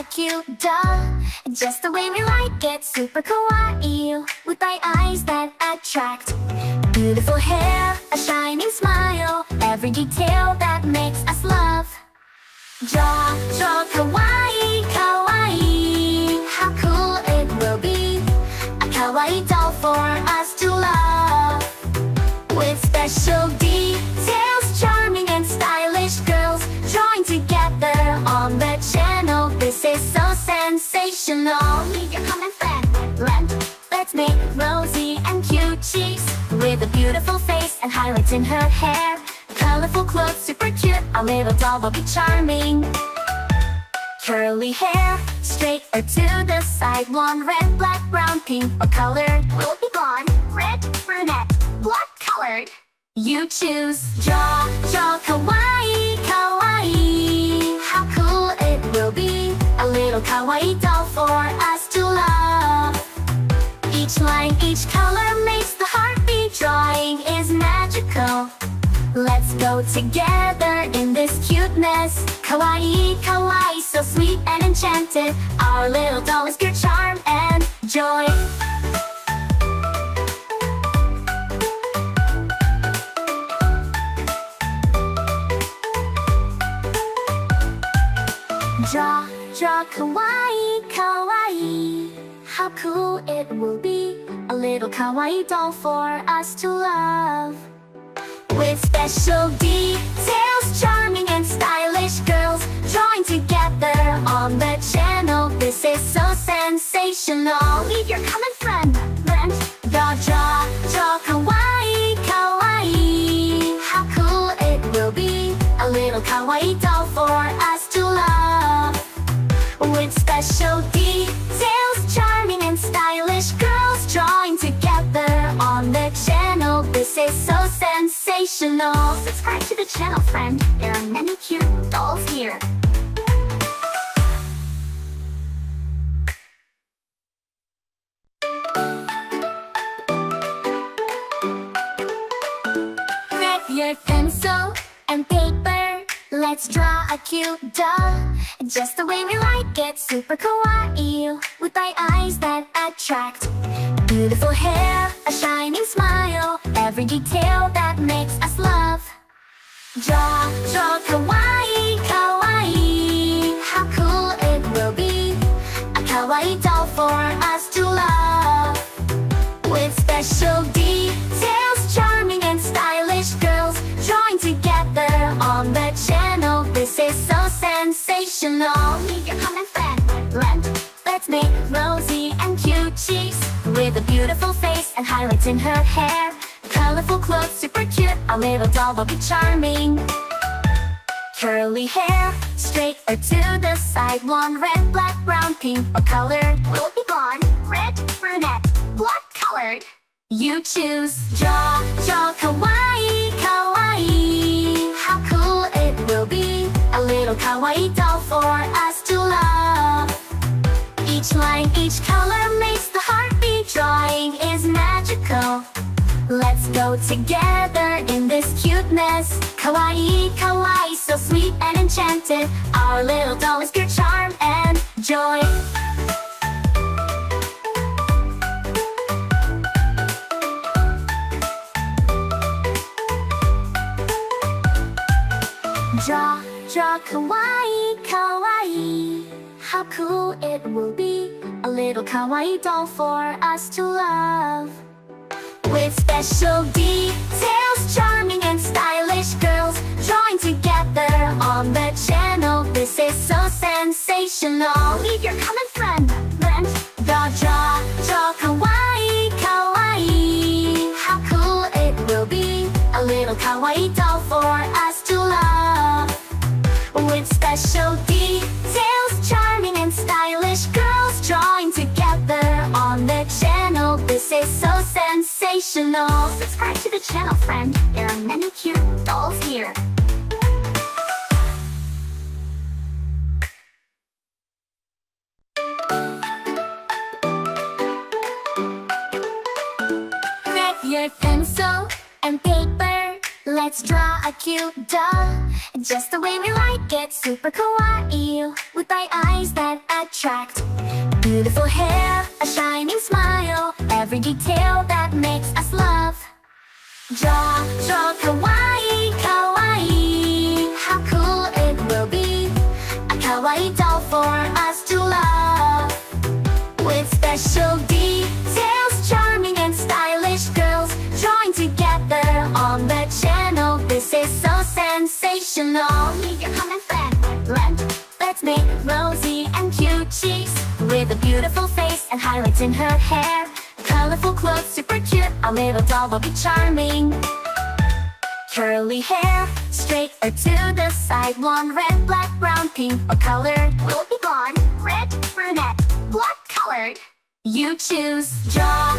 a cute doll, just the way we like it, super kawaii, with bright eyes that attract. Beautiful hair, a shining smile, every detail that makes us love. Draw kawaii, kawaii, how cool it will be, a kawaii doll for us to love. With special details, charming and stylish girls drawing together on the channel. This is so sensational. Leave your comment friend. Let's make rosy and cute cheeks, with a beautiful face and highlights in her hair. Colorful clothes, super cute, our little doll will be charming. Curly hair, straight or to the side, blonde, red, black, brown, pink, or colored. Will it be blonde, red, brunette, black colored? You choose. Draw kawaii, kawaii, how cool it will be, a little kawaii doll for us to love. Each line, each color makes the heart beat. Drawing is magical. Let's go together in this cuteness. Kawaii, kawaii, so sweet and enchanted. Our little doll is pure charm and joy. Draw kawaii, kawaii, how cool it will be, a little kawaii doll for us to love. With special details, charming and stylish girls drawing together on the channel. This is so sensational. Leave your comment friend. Draw kawaii, kawaii, how cool it will be, a little kawaii doll for us to love. With special details, charming and stylish girls drawing together on the channel. This is so sensational. Subscribe to the channel, friend. There are many cute dolls here. Grab your pencil and paper, let's draw a cute doll, just the way we like it, super kawaii, with bright eyes that attract. Beautiful hair, a shining smile, every detail that makes us love. Draw kawaii, kawaii, how cool it will be, a kawaii doll for us to love. With special details, charming and stylish girls drawing together on the channel. This is so sensational. Leave your comment friend. Let's make rosy and cute cheeks, with a beautiful face and highlights in her hair. Colorful clothes, super cute, our little doll will be charming. Curly hair, straight or to the side, blonde, red, black, brown, pink, or colored. Will it be blonde, red, brunette, black colored? You choose. Draw kawaii, kawaii, how cool it will be, a little kawaii doll for us to love. Each line, each color makes the heart beat. Drawing is magical. Let's go together in this cuteness. Kawaii, kawaii, so sweet and enchanted. Our little doll is pure charm and joy. Draw kawaii, kawaii, how cool it will be, a little kawaii doll for us to love. With special details, charming and stylish girls drawing together on the channel. This is so sensational. Leave your comment friend. Draw kawaii, kawaii, how cool it will be, a little kawaii doll for us to love. With special details, charming and stylish girls drawing together on the channel. This is so sensational. Subscribe to the channel, friend. There are many cute dolls here. Grab your pencil and paper, let's draw a cute doll, just the way we like it, super kawaii, with bright eyes that attract. Beautiful hair, a shining smile, every detail that makes us love. Draw kawaii, kawaii, how cool it will be, a kawaii doll for us to love. With special details, charming and stylish girls drawing together on the channel. This is so sensational. Leave your comment, friend. Let's make rosy and cute cheeks, with a beautiful face and highlights in her hair. Colorful clothes, super cute, our little doll will be charming. Curly hair, straight or to the side, blonde, red, black, brown, pink, or colored. Will it be blonde, red, brunette, black colored? You choose. Draw